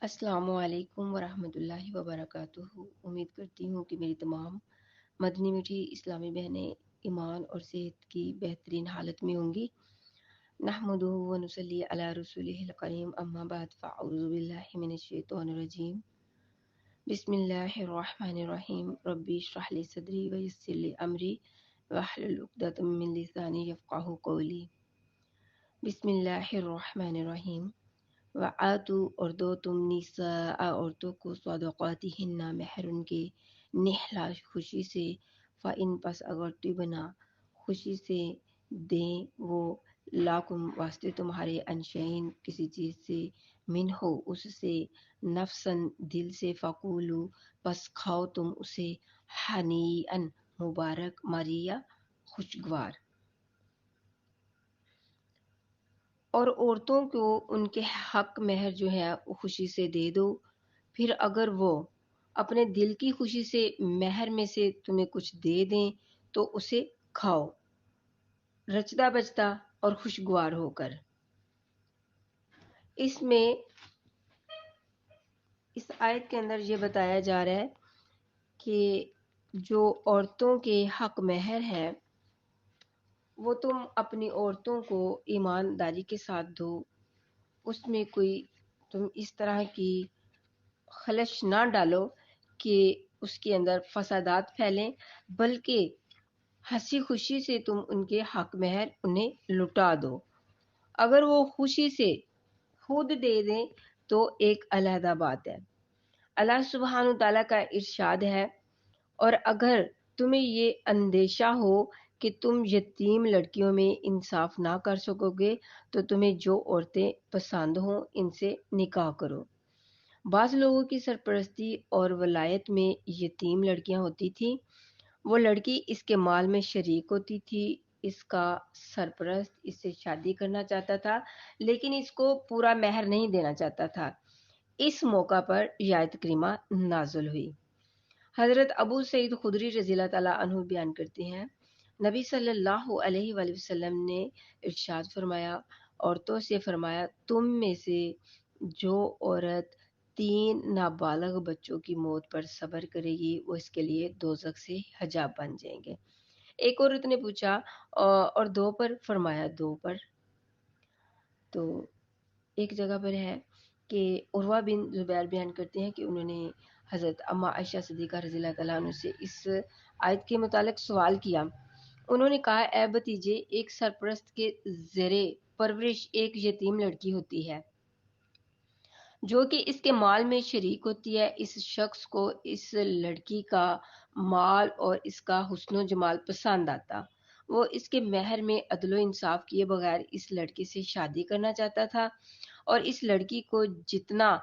السلام علیکم ورحمۃ اللہ وبرکاتہ۔ امید کرتی ہوں کہ میری تمام مدنی میٹھی اسلامی بہنیں ایمان اور صحت کی بہترین حالت میں ہوں گی۔ نحمدہ و نصلی علی رسولہ الکریم، اما بعد فاعوذ باللہ من الشیطان الرجیم، بسم اللہ الرحمن الرحیم، ربی اشرح لی صدری ویسر لی امری واحلل عقدۃ من لسانی یفقہوا قولی۔ بسم اللہ الرحمن الرحیم، وآتو اور دو تم نساء عورتوں کو صدقاتہن مہر ان کے نحلا خوشی سے، فإن پس اگر طبنا خوشی سے دیں وہ لاکم واسطے تمہارے انشئین کسی چیز سے، من ہو اس سے، نفسن دل سے، فقولو پس کھاؤ تم اسے، ہنیئن مبارک، مریا خوشگوار۔ اور عورتوں کو ان کے حق مہر جو ہے وہ خوشی سے دے دو، پھر اگر وہ اپنے دل کی خوشی سے مہر میں سے تمہیں کچھ دے دیں تو اسے کھاؤ، رچتا بچتا اور خوشگوار ہو کر۔ اس میں اس آیت کے اندر یہ بتایا جا رہا ہے کہ جو عورتوں کے حق مہر ہے وہ تم اپنی عورتوں کو ایمانداری کے ساتھ دو، اس میں کوئی تم اس طرح کی خلش نہ ڈالو کہ اس کے اندر فسادات پھیلیں، بلکہ ہنسی خوشی سے تم ان کے حق مہر انہیں لٹا دو۔ اگر وہ خوشی سے خود دے دیں تو ایک علیحدہ بات ہے۔ اللہ سبحانہ تعالیٰ کا ارشاد ہے، اور اگر تمہیں یہ اندیشہ ہو کہ تم یتیم لڑکیوں میں انصاف نہ کر سکو گے تو تمہیں جو عورتیں پسند ہوں ان سے نکاح کرو۔ بعض لوگوں کی سرپرستی اور ولایت میں یتیم لڑکیاں ہوتی تھیں، وہ لڑکی اس کے مال میں شریک ہوتی تھی، اس کا سرپرست اس سے شادی کرنا چاہتا تھا لیکن اس کو پورا مہر نہیں دینا چاہتا تھا۔ اس موقع پر یہ آیت کریمہ نازل ہوئی۔ حضرت ابو سعید خدری رضی اللہ تعالیٰ عنہ بیان کرتے ہیں، نبی صلی اللہ علیہ وآلہ وسلم نے ارشاد فرمایا، عورتوں سے فرمایا، تم میں سے جو عورت 3 نابالغ بچوں کی موت پر صبر کرے گی وہ اس کے لیے دوزخ سے حجاب بن جائیں گے۔ ایک عورت نے پوچھا اور 2 پر؟ فرمایا 2 پر۔ تو ایک جگہ پر ہے کہ عروہ بن زبیر بیان کرتے ہیں کہ انہوں نے حضرت اما عائشہ صدیقہ رضی اللہ تعالیٰ عنہ سے اس آیت کے متعلق سوال کیا۔ انہوں نے کہا، اے بھتیجے، ایک سرپرست کے زیر پرورش ایک یتیم لڑکی ہوتی ہے جو کہ اس کے مال میں شریک ہوتی ہے۔ اس شخص کو اس لڑکی کا مال اور اس کا حسن و جمال پسند آتا، وہ اس کے مہر میں عدل و انصاف کیے بغیر اس لڑکی سے شادی کرنا چاہتا تھا، اور اس لڑکی کو جتنا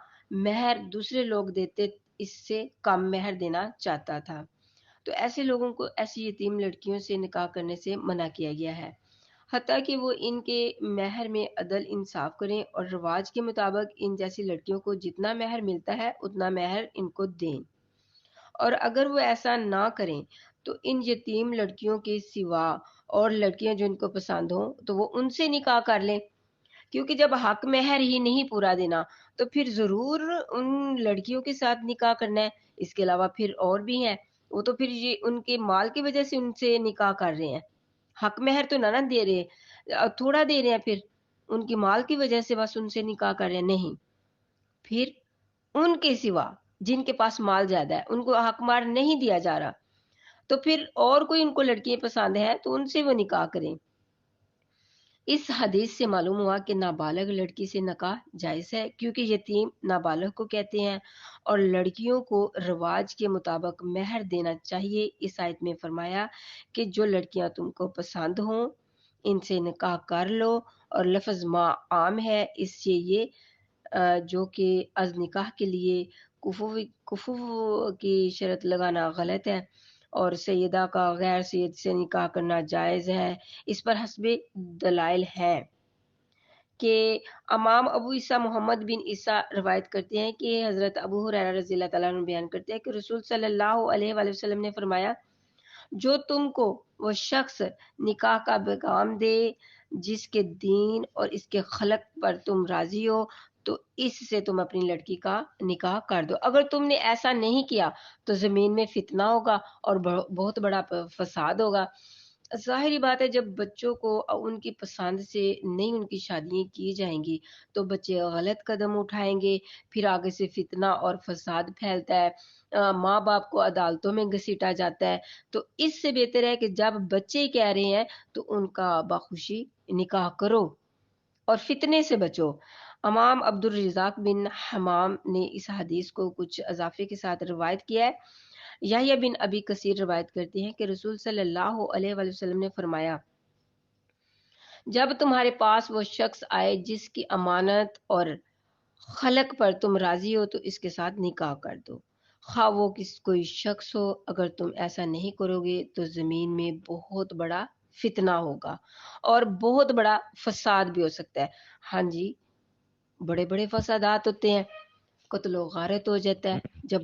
مہر دوسرے لوگ دیتے اس سے کم مہر دینا چاہتا تھا۔ تو ایسے لوگوں کو ایسی یتیم لڑکیوں سے نکاح کرنے سے منع کیا گیا ہے، حتیٰ کہ وہ ان کے مہر میں عدل انصاف کریں اور رواج کے مطابق ان جیسی لڑکیوں کو جتنا مہر ملتا ہے اتنا مہر ان کو دیں، اور اگر وہ ایسا نہ کریں تو ان یتیم لڑکیوں کے سوا اور لڑکیاں جو ان کو پسند ہوں تو وہ ان سے نکاح کر لیں، کیونکہ جب حق مہر ہی نہیں پورا دینا تو پھر ضرور ان لڑکیوں کے ساتھ نکاح کرنا ہے۔ اس کے علاوہ پھر اور بھی ہیں، وہ تو پھر یہ ان کے مال کی وجہ سے ان سے نکاح کر رہے ہیں، حق مہر تو نہ دے رہے، تھوڑا دے رہے ہیں، پھر ان کی مال کی وجہ سے بس ان سے نکاح کر رہے ہیں، نہیں، پھر ان کے سوا جن کے پاس مال زیادہ ہے ان کو حق مہر نہیں دیا جا رہا، تو پھر اور کوئی ان کو لڑکیاں پسند ہے تو ان سے وہ نکاح کریں۔ اس حدیث سے معلوم ہوا کہ نابالغ لڑکی سے نکاح جائز ہے، کیونکہ یتیم نابالغ کو کہتے ہیں، اور لڑکیوں کو رواج کے مطابق مہر دینا چاہیے۔ اس آیت میں فرمایا کہ جو لڑکیاں تم کو پسند ہوں ان سے نکاح کر لو، اور لفظ ما عام ہے، اس سے یہ جو کہ از نکاح کے لیے کفو کی شرط لگانا غلط ہے، اور سیدہ کا غیر سید سے نکاح کرنا جائز ہے۔ اس پر حسب دلائل ہے کہ امام ابو عیسیٰ محمد بن عیسیٰ روایت کرتے ہیں کہ حضرت ابو ہریرہ رضی اللہ تعالیٰ عنہ بیان کرتے ہیں کہ رسول صلی اللہ علیہ وآلہ وسلم نے فرمایا، جو تم کو وہ شخص نکاح کا پیغام دے جس کے دین اور اس کے خلق پر تم راضی ہو تو اس سے تم اپنی لڑکی کا نکاح کر دو۔ اگر تم نے ایسا نہیں کیا تو زمین میں فتنہ ہوگا اور بہت بڑا فساد ہوگا۔ ظاہری بات ہے، جب بچوں کو ان کی پسند سے نہیں ان کی شادیاں کی جائیں گی تو بچے غلط قدم اٹھائیں گے، پھر آگے سے فتنہ اور فساد پھیلتا ہے، ماں باپ کو عدالتوں میں گھسیٹا جاتا ہے۔ تو اس سے بہتر ہے کہ جب بچے کہہ رہے ہیں تو ان کا باخوشی نکاح کرو اور فتنے سے بچو۔ امام عبد الرزاق بن حمام نے اس حدیث کو کچھ اضافے کے ساتھ روایت کیا ہے۔ یحییٰ بن ابی کثیر روایت کرتے ہیں کہ رسول صلی اللہ علیہ وآلہ وسلم نے فرمایا، جب تمہارے پاس وہ شخص آئے جس کی امانت اور خلق پر تم راضی ہو تو اس کے ساتھ نکاح کر دو، خواہ وہ کوئی شخص ہو۔ اگر تم ایسا نہیں کرو گے تو زمین میں بہت بڑا فتنہ ہوگا اور بہت بڑا فساد بھی ہو سکتا ہے۔ ہاں جی، بڑے بڑے فسادات ہوتے ہیں، قتل و غارت ہو جاتا ہے جب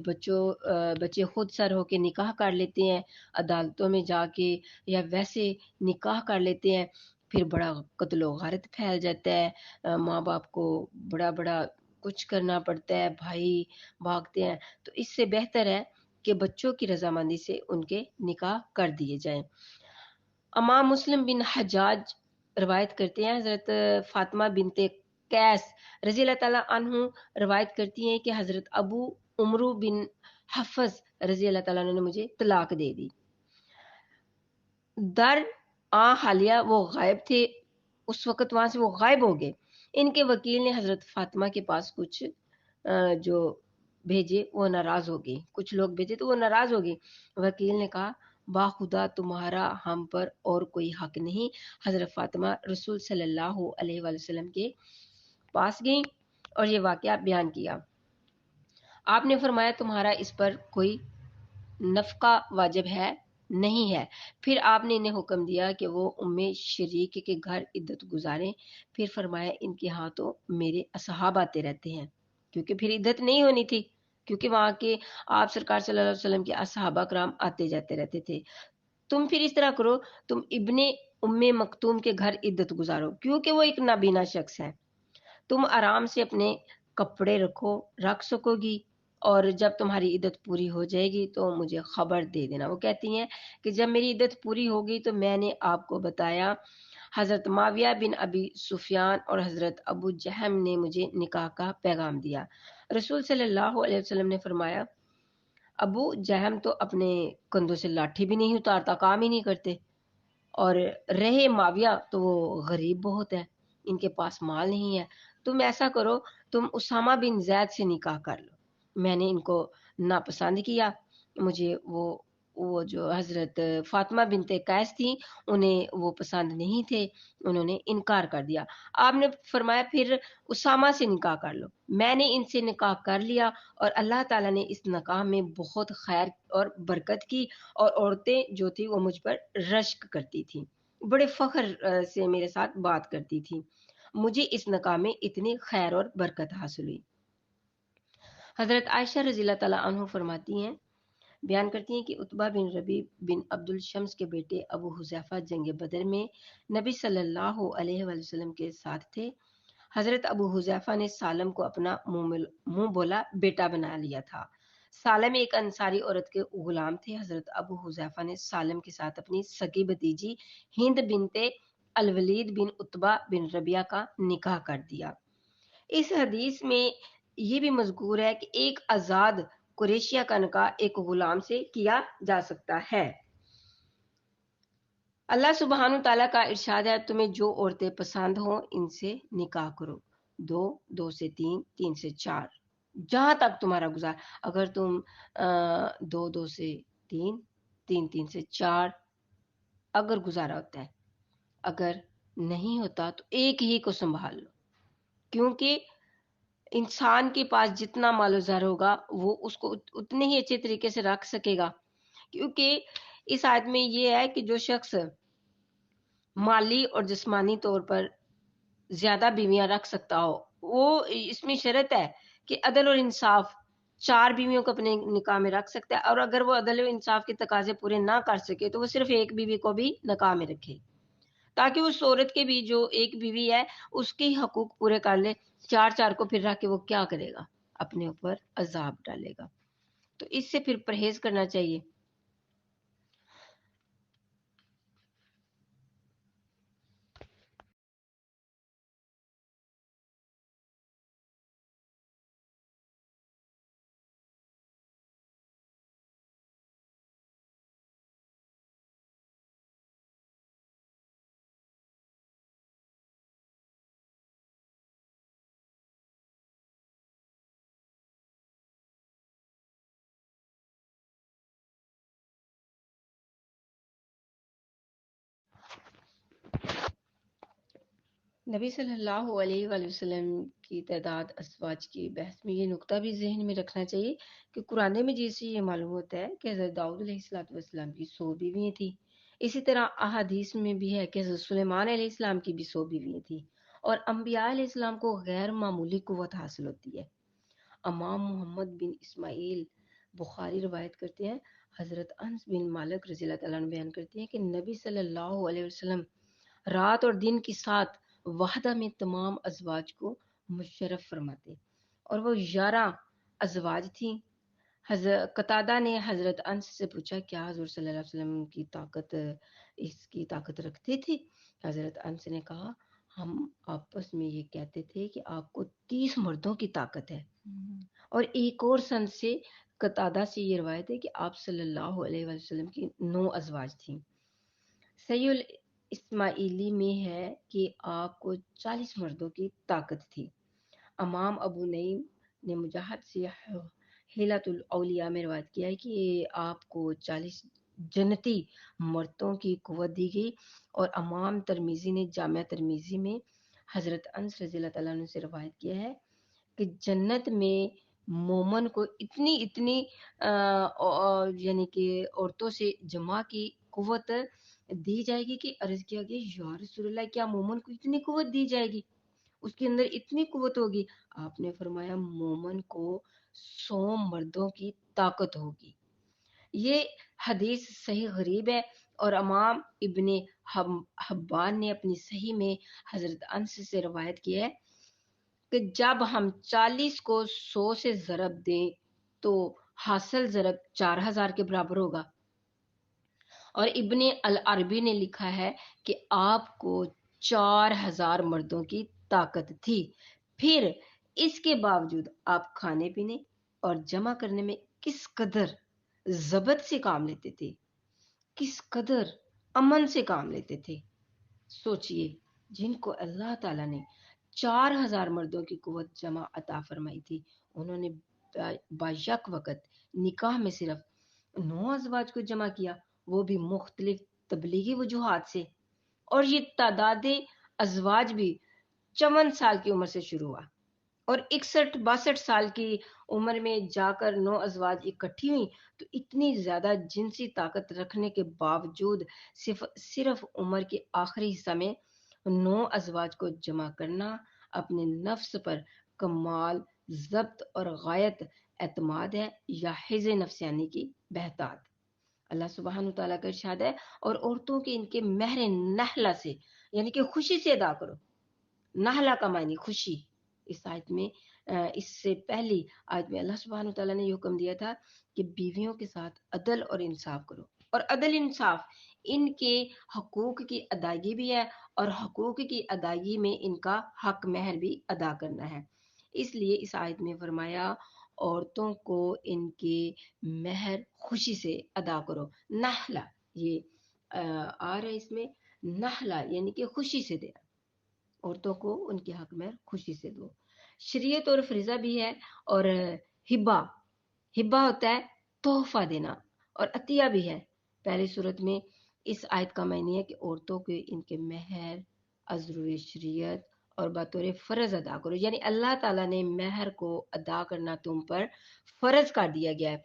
بچے خود سر ہو کے نکاح کر لیتے ہیں، عدالتوں میں جا کے یا ویسے نکاح کر لیتے ہیں، پھر بڑا قتل و غارت پھیل جاتا ہے، ماں باپ کو بڑا بڑا کچھ کرنا پڑتا ہے، بھائی بھاگتے ہیں۔ تو اس سے بہتر ہے کہ بچوں کی رضامندی سے ان کے نکاح کر دیے جائیں۔ امام مسلم بن حجاج روایت کرتے ہیں، حضرت فاطمہ بنت قیس رضی اللہ تعالیٰ عنہ روایت کرتی ہیں کہ حضرت ابو عمرو بن حفظ رضی اللہ تعالیٰ عنہ نے مجھے طلاق دے دی۔ در حالیہ وہ غائب تھے، اس وقت وہاں سے وہ غائب ہو گئے۔ ان کے وکیل نے حضرت فاطمہ کے پاس کچھ جو بھیجے وہ ناراض ہو گئی، کچھ لوگ بھیجے تو وہ ناراض ہو گئی۔ وکیل نے کہا، با خدا تمہارا ہم پر اور کوئی حق نہیں۔ حضرت فاطمہ رسول صلی اللہ علیہ وآلہ وسلم کے پاس گئیں اور یہ واقعہ بیان کیا۔ آپ نے فرمایا تمہارا اس پر کوئی نفقہ واجب ہے نہیں ہے۔ پھر آپ نے انہیں حکم دیا کہ وہ ام شریک کے گھر عدت گزاریں۔ پھر فرمایا ان کے ہاں تو میرے اصحاب آتے رہتے ہیں، کیونکہ پھر عدت نہیں ہونی تھی، کیونکہ وہاں کے آپ سرکار صلی اللہ علیہ وسلم کے اصحابہ کرام آتے جاتے رہتے تھے۔ تم پھر اس طرح کرو، تم ابن ام مکتوم کے گھر عدت گزارو، کیونکہ وہ ایک نابینا شخص ہے۔ تم آرام سے اپنے کپڑے رکھ سکو گی، اور جب تمہاری عدت پوری ہو جائے گی تو مجھے خبر دے دینا۔ وہ کہتی ہیں کہ جب میری عدت پوری ہوگی تو میں نے آپ کو بتایا، حضرت معاویہ بن ابی سفیان اور حضرت ابو جہم نے مجھے نکاح کا پیغام دیا۔ رسول صلی اللہ علیہ وسلم نے فرمایا، ابو جہم تو اپنے کندھوں سے لاٹھی بھی نہیں اتارتا، کام ہی نہیں کرتے، اور رہے معاویہ تو وہ غریب بہت ہے، ان کے پاس مال نہیں ہے۔ تم ایسا کرو، تم اسامہ بن زید سے نکاح کر لو۔ میں نے ان کو ناپسند کیا، مجھے وہ جو حضرت فاطمہ بنت قیس تھی انہیں وہ پسند نہیں تھے، انہوں نے انکار کر دیا۔ آپ نے فرمایا پھر اسامہ سے نکاح کر لو۔ میں نے ان سے نکاح کر لیا اور اللہ تعالیٰ نے اس نکاح میں بہت خیر اور برکت کی، اور عورتیں جو تھی وہ مجھ پر رشک کرتی تھیں، بڑے فخر سے میرے ساتھ بات کرتی تھیں، مجھے اس نکاح میں اتنی خیر اور برکت حاصل ہوئی۔ حضرت عائشہ رضی اللہ تعالیٰ عنہ فرماتی ہیں، بیان کرتی ہیں کہ عتبہ بن ربیع بن عبد الشمس کے بیٹے ابو حذیفہ جنگ بدر میں نبی صلی اللہ علیہ وآلہ وسلم کے ساتھ تھے۔ حضرت ابو حذیفہ نے سالم کو اپنا منہ بولا بیٹا بنا لیا تھا۔ سالم ایک انصاری عورت کے غلام تھے۔ حضرت ابو حذیفہ نے سالم کے ساتھ اپنی سگی بھتیجی ہند بنت الولید بن عتبہ بن ربیعہ کا نکاح کر دیا۔ اس حدیث میں یہ بھی مذکور ہے کہ ایک آزاد قریشیہ کا نکاح ایک غلام سے کیا جا سکتا ہے۔ اللہ سبحانہ تعالیٰ کا ارشاد ہے، تمہیں جو عورتیں پسند ہوں ان سے نکاح کرو، دو سے تین، تین سے چار، جہاں تک تمہارا گزار۔ اگر تم دو سے تین، تین سے چار اگر گزارا ہوتا ہے، اگر نہیں ہوتا تو ایک ہی کو سنبھال لو، کیونکہ انسان کے پاس جتنا مال و زر ہوگا وہ اس کو اتنے ہی اچھے طریقے سے رکھ سکے گا۔ کیونکہ اس آیت میں یہ ہے کہ جو شخص مالی اور جسمانی طور پر زیادہ بیویاں رکھ سکتا ہو، وہ اس میں شرط ہے کہ عدل اور انصاف، 4 بیویوں کو اپنے نکاح میں رکھ سکتا ہے، اور اگر وہ عدل و انصاف کے تقاضے پورے نہ کر سکے تو وہ صرف ایک بیوی کو بھی نکاح میں رکھے۔ تاکہ اس عورت کے بھی جو ایک بیوی ہے اس کے حقوق پورے کر لے. چار کو پھر رکھ کے وہ کیا کرے گا؟ اپنے اوپر عذاب ڈالے گا. تو اس سے پھر پرہیز کرنا چاہیے. نبی صلی اللہ علیہ وآلہ وسلم کی تعداد ازواج کی بحث میں یہ نقطہ بھی ذہن میں رکھنا چاہیے کہ قرآن مجید سے یہ معلوم ہوتا ہے کہ حضرت داؤد علیہ السلام کی 100 بیویاں تھیں. اسی طرح احادیث میں بھی ہے کہ حضرت سلیمان علیہ السلام کی بھی 100 بیویاں تھیں. اور انبیاء علیہ السلام کو غیر معمولی قوت حاصل ہوتی ہے. امام محمد بن اسماعیل بخاری روایت کرتے ہیں، حضرت انس بن مالک رضی اللہ تعالیٰ عنہ بیان کرتے ہیں کہ نبی صلی اللہ علیہ وسلم رات اور دن کی ساتھ وحدہ میں تمام ازواج کو مشرف فرماتے، اور وہ 11 ازواج تھیں. حضرت قتادہ نے حضرت انس سے پوچھا کیا حضور صلی اللہ علیہ وسلم اس کی طاقت رکھتے تھے؟ حضرت انس نے کہا ہم آپس میں یہ کہتے تھے کہ آپ کو 30 مردوں کی طاقت ہے. اور ایک اور سند سے قتادہ سے یہ روایت ہے کہ آپ صلی اللہ علیہ وسلم کی 9 ازواج تھیں. صحیح الاسماعیلی میں ہے کہ آپ کو 40 مردوں کی طاقت تھی. امام ابو نعیم نے مجاہد سے حیلۃ الاولیاء میں روایت کیا ہے کہ آپ کو 40 جنتی مردوں کی قوت دی گئی. اور امام ترمذی نے جامعہ ترمذی میں حضرت انس رضی اللہ تعالیٰ عنہ سے روایت کیا ہے کہ جنت میں مومن کو اتنی یعنی کہ عورتوں سے جمع کی قوت دی جائے گی کہ عرض کیا گیا یا رسول اللہ کیا مومن کو اتنی قوت دی جائے گی، اس کے اندر اتنی قوت ہوگی؟ آپ نے فرمایا مومن کو 100 مردوں کی طاقت ہوگی. یہ حدیث صحیح غریب ہے، اور امام ابن حبان نے اپنی صحیح میں حضرت انس سے روایت کیا ہے کہ جب ہم 40 کو 100 سے ضرب دیں تو حاصل ضرب 4000 کے برابر ہوگا. اور ابن العربی نے لکھا ہے کہ آپ کو 4000 مردوں کی طاقت تھی. پھر اس کے باوجود آپ کھانے پینے اور جمع کرنے میں کس قدر ضبط سے کام لیتے تھے، کس قدر امن سے کام لیتے تھے. سوچئے جن کو اللہ تعالیٰ نے 4000 مردوں کی قوت جمع عطا فرمائی تھی، انہوں نے بیک وقت نکاح میں صرف 9 ازواج کو جمع کیا، وہ بھی مختلف تبلیغی وجوہات سے. اور یہ تعداد ازواج بھی 54 سال کی عمر سے شروع ہوا، اور 61-62 سال کی عمر میں جا کر 9 ازواج اکٹھی ہوئی. تو اتنی زیادہ جنسی طاقت رکھنے کے باوجود صرف عمر کے آخری حصہ میں 9 ازواج کو جمع کرنا اپنے نفس پر کمال ضبط اور غایت اعتماد ہے یا حز نفسانی کی بہتات. اللہ سبحانہ تعالیٰ کا ارشاد ہے اور عورتوں کے ان کے مہر نحلہ سے یعنی کہ خوشی سے ادا کرو. نحلہ کا معنی خوشی. اس آیت میں اس سے پہلی آیت میں اللہ سبحانہ تعالیٰ نے یہ حکم دیا تھا کہ بیویوں کے ساتھ عدل اور انصاف کرو، اور عدل انصاف ان کے حقوق کی ادائیگی بھی ہے، اور حقوق کی ادائیگی میں ان کا حق مہر بھی ادا کرنا ہے. اس لیے اس آیت میں فرمایا عورتوں کو ان کے مہر خوشی سے ادا کرو. نحلہ یہ آ رہا ہے اس میں، نحلہ یعنی کہ خوشی سے دینا، عورتوں کو ان کے حق مہر خوشی سے دو. شریعت اور فریضہ بھی ہے. اور ہبہ ہوتا ہے تحفہ دینا، اور عطیہ بھی ہے. پہلی صورت میں اس آیت کا معنی ہے کہ عورتوں کے ان کے مہر ازروی شریعت اور بطور فرض ادا کرو، یعنی اللہ تعالیٰ نے مہر کو ادا کرنا تم پر فرض کر دیا گیا ہے،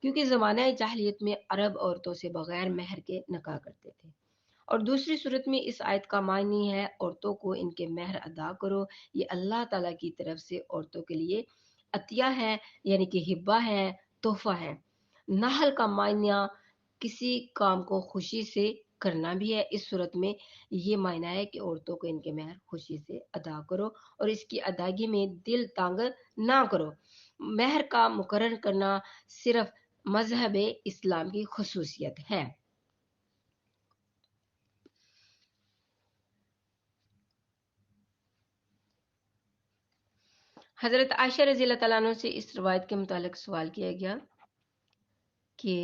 کیونکہ زمانہ جاہلیت میں عرب عورتوں سے بغیر مہر کے نکاح کرتے تھے. اور دوسری صورت میں اس آیت کا معنی ہے عورتوں کو ان کے مہر ادا کرو، یہ اللہ تعالیٰ کی طرف سے عورتوں کے لیے عطیہ ہے، یعنی کہ ہبہ ہے، تحفہ ہے. نحل کا معنی کسی کام کو خوشی سے کرنا بھی ہے۔ اس صورت میں یہ معنی ہے کہ عورتوں کو ان کے مہر خوشی سے ادا کرو اور اس کی ادائیگی میں دل تنگ نہ کرو۔ مہر کا مقرر کرنا صرف مذہب اسلام کی خصوصیت ہے۔ حضرت عائشہ رضی اللہ تعالیٰ عنہ سے اس روایت کے متعلق سوال کیا گیا کہ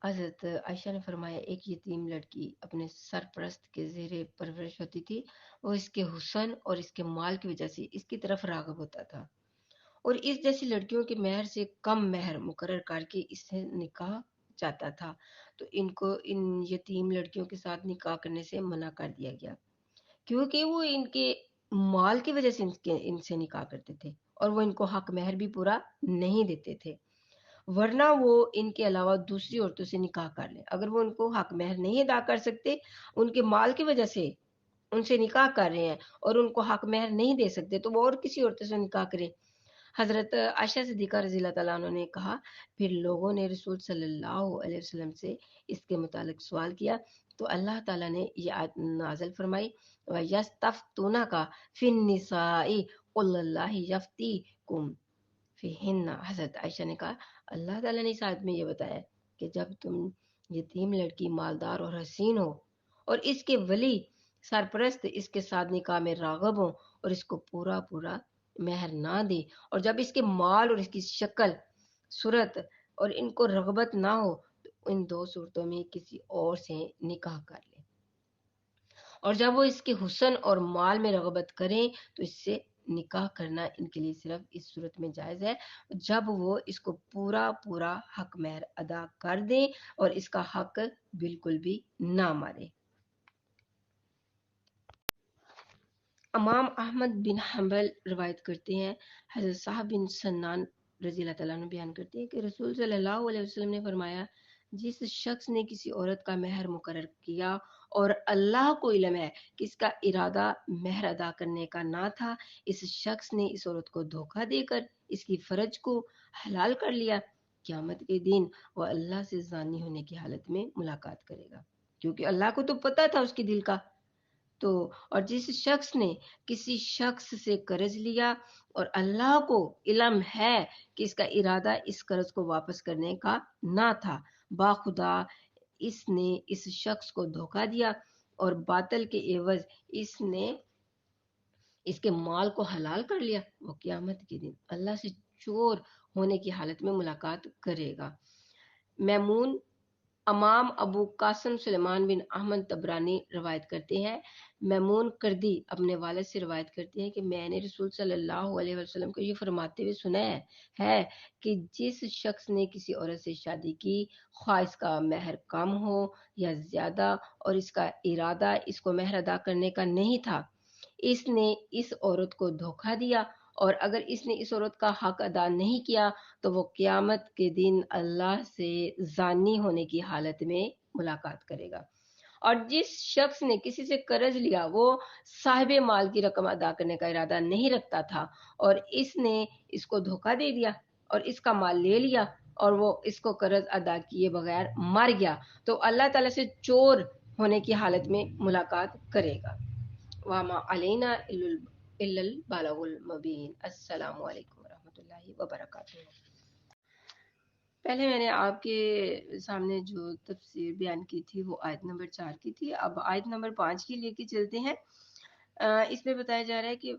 حضرت عائشہ نے فرمایا ایک یتیم لڑکی اپنے سرپرست کے زیر پرورش ہوتی تھی، وہ اس کے حسن اور اس کے مال کی وجہ سے اس کی طرف راغب ہوتا تھا اور اس جیسی لڑکیوں کے مہر سے کم مہر مقرر کر کے اس سے نکاح چاہتا تھا، تو ان کو ان یتیم لڑکیوں کے ساتھ نکاح کرنے سے منع کر دیا گیا کیونکہ وہ ان کے مال کی وجہ سے ان سے نکاح کرتے تھے اور وہ ان کو حق مہر بھی پورا نہیں دیتے تھے، ورنہ وہ ان کے علاوہ دوسری عورتوں سے نکاح کر لیں۔ اگر وہ ان کو حق مہر نہیں ادا کر سکتے، ان کے مال کی وجہ سے ان سے نکاح کر رہے ہیں اور ان کو حق مہر نہیں دے سکتے، تو وہ اور کسی عورت سے نکاح کریں۔ حضرت عائشہ صدیقہ رضی اللہ تعالیٰ عنہ نے کہا پھر لوگوں نے رسول صلی اللہ علیہ وسلم سے اس کے متعلق سوال کیا تو اللہ تعالیٰ نے یہ آیت نازل فرمائی وَيَسْتَفْتُونَكَ فِي النِّسَاءِ قُلِ اللَّهُ يَفْتِيكُمْ فِيهِنَّ۔ حضرت عائشہ نے کہا اللہ تعالیٰ نے اس آیت میں یہ بتایا کہ جب تم یتیم لڑکی مالدار اور حسین ہو اور اس کے ولی سرپرست اس کے ساتھ نکاح میں راغب ہوں اور اس کو پورا مہر نہ دے اور جب اس کے مال اور اس کی شکل صورت اور ان کو رغبت نہ ہو تو ان دو صورتوں میں کسی اور سے نکاح کر لے، اور جب وہ اس کے حسن اور مال میں رغبت کریں تو اس سے نکاح کرنا ان کے لیے صرف اس صورت میں جائز ہے جب وہ اس کو پورا حق مہر ادا کر دیں اور اس کا حق بالکل بھی نہ مارے۔ امام احمد بن حنبل روایت کرتے ہیں، حضرت صاحب بن سنان رضی اللہ تعالیٰ عنہ بیان کرتے ہیں کہ رسول صلی اللہ علیہ وسلم نے فرمایا جس شخص نے کسی عورت کا مہر مقرر کیا اور اللہ کو علم ہے کہ اس کا ارادہ مہر ادا کرنے کا نہ تھا، اس شخص نے اس عورت کو دھوکہ دے کر اس کی فرج کو حلال کر لیا، قیامت کے دن وہ اللہ سے زانی ہونے کی حالت میں ملاقات کرے گا، کیونکہ اللہ کو تو پتہ تھا اس کے دل کا۔ تو اور جس شخص نے کسی شخص سے قرض لیا اور اللہ کو علم ہے کہ اس کا ارادہ اس قرض کو واپس کرنے کا نہ تھا، باخدا اس نے اس شخص کو دھوکہ دیا اور باطل کے عوض اس نے اس کے مال کو حلال کر لیا، وہ قیامت کے دن اللہ سے چور ہونے کی حالت میں ملاقات کرے گا۔ میمون امام ابو قاسم سلیمان بن احمد طبرانی روایت کرتے ہیں، میمون کردی اپنے والد سے روایت کرتے ہیں کہ میں نے رسول صلی اللہ علیہ وسلم کو یہ فرماتے ہوئے سنا ہے کہ جس شخص نے کسی عورت سے شادی کی، خواہ اس کا مہر کم ہو یا زیادہ اور اس کا ارادہ اس کو مہر ادا کرنے کا نہیں تھا، اس نے اس عورت کو دھوکہ دیا اور اگر اس نے اس عورت کا حق ادا نہیں کیا تو وہ قیامت کے دن اللہ سے زانی ہونے کی حالت میں ملاقات کرے گا۔ اور جس شخص نے کسی سے قرض لیا وہ صاحب مال کی رقم ادا کرنے کا ارادہ نہیں رکھتا تھا اور اس نے اس کو دھوکہ دے دیا اور اس کا مال لے لیا اور وہ اس کو قرض ادا کیے بغیر مر گیا تو اللہ تعالیٰ سے چور ہونے کی حالت میں ملاقات کرے گا۔ وَمَا عَلَيْنَا إِلَّا الْبَلَاغُ الْمُبِينُ۔ السلام علیکم ورحمۃ اللہ وبرکاتہ۔ پہلے میں نے آپ کے سامنے جو تفسیر بیان کی تھی وہ آیت نمبر 4 کی تھی، اب آیت نمبر 5 کی لے کے چلتے ہیں۔ اس میں بتایا جا رہا ہے کہ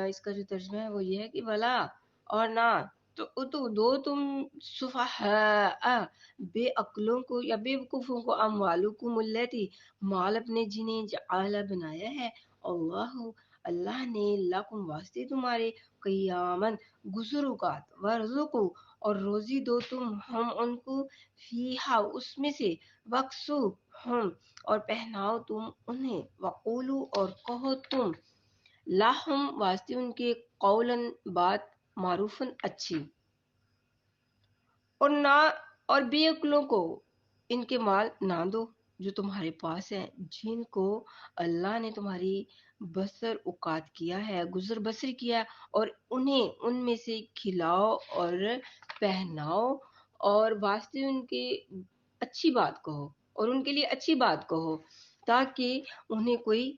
اس کا جو ترجمہ ہے وہ یہ ہے کہ ولا اور نہ تو دو تم سفہاء بے عقلوں کو یا بے وقوفوں کو اموالکم التی مال اپنے جنہیں جعل بنایا ہے اللہ نے لکم واسطے تمہارے قیامن گزر اوقات ورزقو اور روزی دو تم ہم ان کو فیہا اس میں سے وقسو ہم اور پہناؤ تم انہیں وقولو اور کہو تم لاہم واسطے ان کے قولن بات معروفن اچھی، اور نہ اور بے عقلوں کو ان کے مال نہ دو جو تمہارے پاس ہیں جن کو اللہ نے تمہاری بسر اوقات کیا ہے، گزر بسر کیا ہے، اور انہیں ان میں سے کھلاؤ اور پہناؤ اور واسطے ان کے اچھی بات کہو۔ اور ان کے لیے اچھی بات کہو، تاکہ انہیں کوئی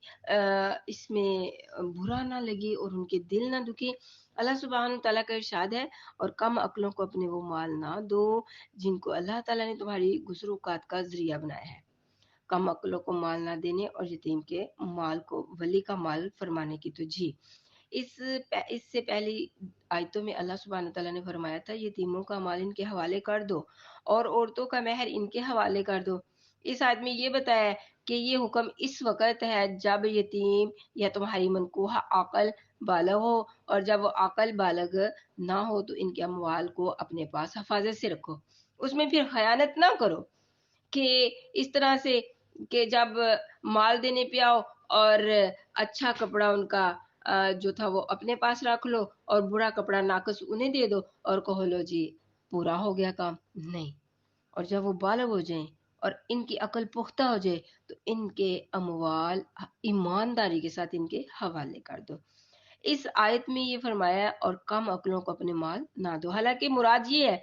اس میں برا نہ لگے اور ان کے دل نہ دکھے۔ اللہ سبحانہ تعالیٰ کا ارشاد ہے، اور کم عقلوں کو اپنے وہ مال نہ دو جن کو اللہ تعالیٰ نے تمہاری گزروقات کا ذریعہ بنایا ہے۔ کم عقلوں کو مال نہ دینے اور یتیم کے مال کو ولی کا مال فرمانے کی تجھیح۔ اس سے پہلی آیتوں میں اللہ سبحانہ تعالیٰ نے فرمایا تھا یتیموں کا مال ان کے حوالے کر دو اور عورتوں کا مہر ان کے حوالے کر دو۔ اس آیت میں یہ بتایا ہے کہ یہ حکم اس وقت ہے جب یتیم یا تمہاری منکوحہ عاقل بالغ ہو، اور جب وہ عاقل بالغ نہ ہو تو ان کے اموال کو اپنے پاس حفاظت سے رکھو، اس میں پھر خیانت نہ کرو کہ اس طرح سے کہ جب مال دینے پہ آؤ اور اچھا کپڑا ان کا جو تھا وہ اپنے پاس رکھ لو اور برا کپڑا ناقص انہیں دے دو اور کہو لو جی پورا ہو گیا کام۔ نہیں، اور جب وہ بالغ ہو جائیں اور ان کی عقل پختہ ہو جائے تو ان کے اموال ایمانداری کے ساتھ ان کے حوالے کر دو۔ اس آیت میں یہ فرمایا اور کم عقلوں کو اپنے مال نہ دو، حالانکہ مراد یہ ہے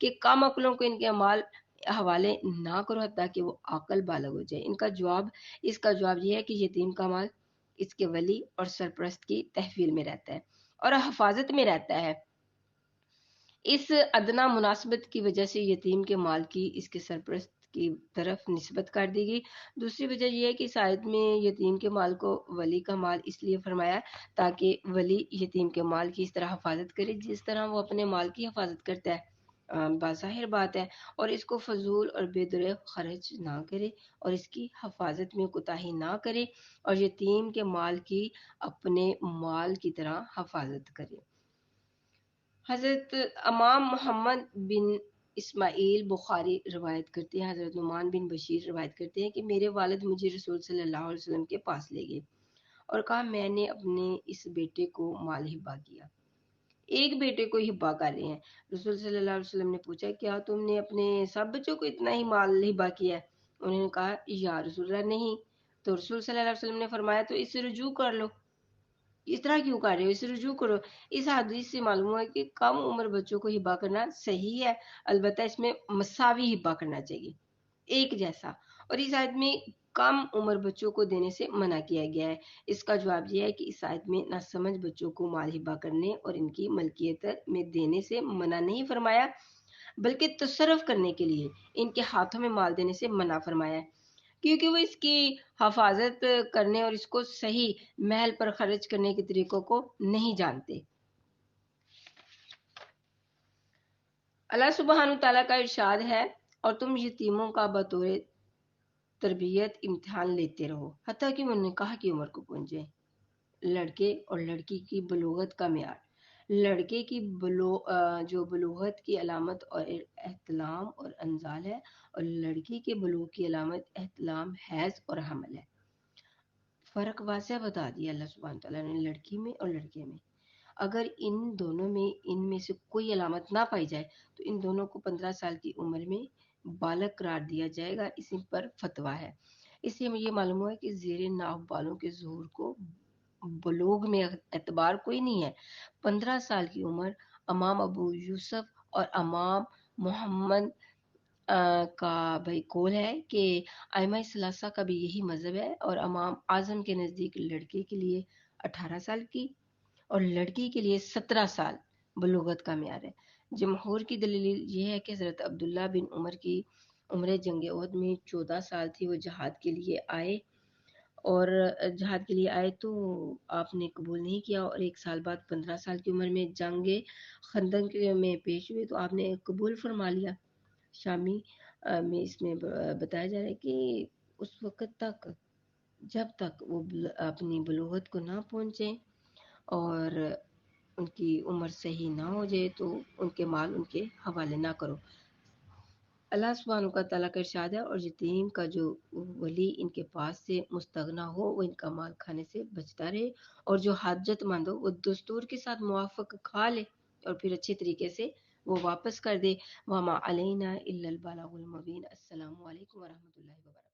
کہ کم عقلوں کو ان کے مال حوالے نہ کرو حتیٰ کہ وہ عاقل بالغ ہو جائے۔ اس کا جواب یہ ہے کہ یتیم کا مال اس کے ولی اور سرپرست کی تحویل میں رہتا ہے اور حفاظت میں رہتا ہے۔ اس ادنا مناسبت کی وجہ سے یتیم کے مال کی اس کے سرپرست کی طرف نسبت کر دی گئی۔ دوسری وجہ یہ ہے کہ اس آیت میں یتیم کے مال کو ولی کا مال اس لیے فرمایا تاکہ ولی یتیم کے مال کی اس طرح حفاظت کرے جس طرح وہ اپنے مال کی حفاظت کرتا ہے۔ بظاہر بات ہے، اور اس کو فضول اور بے درے خرچ نہ کرے اور اس کی حفاظت میں کوتاہی نہ کرے اور یتیم کے مال کی اپنے مال کی طرح حفاظت کرے۔ حضرت امام محمد بن اسماعیل بخاری روایت کرتے ہیں، حضرت نعمان بن بشیر روایت کرتے ہیں کہ میرے والد مجھے رسول صلی اللہ علیہ وسلم کے پاس لے گئے اور کہا میں نے اپنے اس بیٹے کو مال ہبہ کیا۔ ایک بیٹے کو ہبہ کر رہے ہیں۔ رسول صلی اللہ علیہ وسلم نے پوچھا کیا تم نے اپنے سب بچوں کو اتنا ہی مال ہبہ کیا ہے؟ انہوں نے کہا یا رسول اللہ نہیں۔ تو رسول صلی اللہ علیہ وسلم نے فرمایا تو اس سے رجوع کر لو، اس طرح کیوں کر رہے ہو، اس سے رجوع کرو۔ اس حدیث سے معلوم ہوا کہ کم عمر بچوں کو ہبہ کرنا صحیح ہے، البتہ اس میں مساوی ہبہ کرنا چاہیے، ایک جیسا۔ اور اس آیت میں کم عمر بچوں کو دینے سے منع کیا گیا ہے۔ اس کا جواب یہ ہے کہ اس آیت میں ناسمجھ بچوں کو مال ہبہ کرنے اور ان کی ملکیت میں دینے سے منع نہیں فرمایا، بلکہ تصرف کرنے کے لیے ان کے ہاتھوں میں مال دینے سے منع فرمایا ہے، کیونکہ وہ اس کی حفاظت کرنے اور اس کو صحیح محل پر خرچ کرنے کے طریقوں کو نہیں جانتے۔ اللہ سبحانہ تعالیٰ کا ارشاد ہے اور تم یتیموں کا بطور تربیت امتحان لیتے رہو حتیٰ کہ وہ نکاح کی عمر کو پہنچے۔ لڑکے اور لڑکی کی بلوغت کا معیار، لڑکے کی جو بلوغت کی علامت اور احتلام اور انزال ہے، اور لڑکی کے بلوغ کی علامت احتلام، حیض اور حمل ہے۔ فرق واضح بتا دیا اللہ سبحانہ تعالیٰ نے لڑکی میں اور لڑکے میں۔ اگر ان دونوں میں ان میں سے کوئی علامت نہ پائی جائے تو ان دونوں کو 15 سال کی عمر میں بالغ قرار دیا جائے گا، اسی پر فتویٰ ہے۔ اس سے ہمیں یہ معلوم ہوا کہ زیر ناف بالوں کے ظہور کو بلوغ میں اعتبار کوئی نہیں ہے۔ 15 سال کی عمر امام ابو یوسف اور امام محمد کا بھائی قول ہے کہ ائمہ ثلاثہ کا بھی یہی مذہب ہے، اور امام اعظم کے نزدیک لڑکے کے لیے 18 سال کی اور لڑکی کے لیے 17 سال بلوغت کا معیار ہے۔ جمہور کی دلیل یہ ہے کہ حضرت عبداللہ بن عمر کی عمر جنگ احد میں 14 سال تھی، وہ جہاد کے لیے آئے تو آپ نے قبول نہیں کیا، اور 1 سال بعد 15 سال کی عمر میں جنگ خندق میں پیش ہوئے تو آپ نے قبول فرما لیا۔ شامی میں اس میں بتایا جا رہا ہے کہ اس وقت تک جب تک وہ اپنی بلوغت کو نہ پہنچے اور ان کی عمر صحیح نہ ہو جائے تو ان کے مال ان کے حوالے نہ کرو۔ اللہ سبحانہ تعالیٰ کا ارشاد ہے اور یتیم کا جو ولی ان کے پاس سے مستغنا ہو وہ ان کا مال کھانے سے بچتا رہے، اور جو حاجت مند ہو وہ دستور کے ساتھ موافق کھا لے اور پھر اچھے طریقے سے وہ واپس کر دے۔ وَمَا عَلَيْنَا إِلَّا الْبَلَاغُ الْمُبِينُ۔ السلام علیکم ورحمۃ اللہ وبرکاتہ۔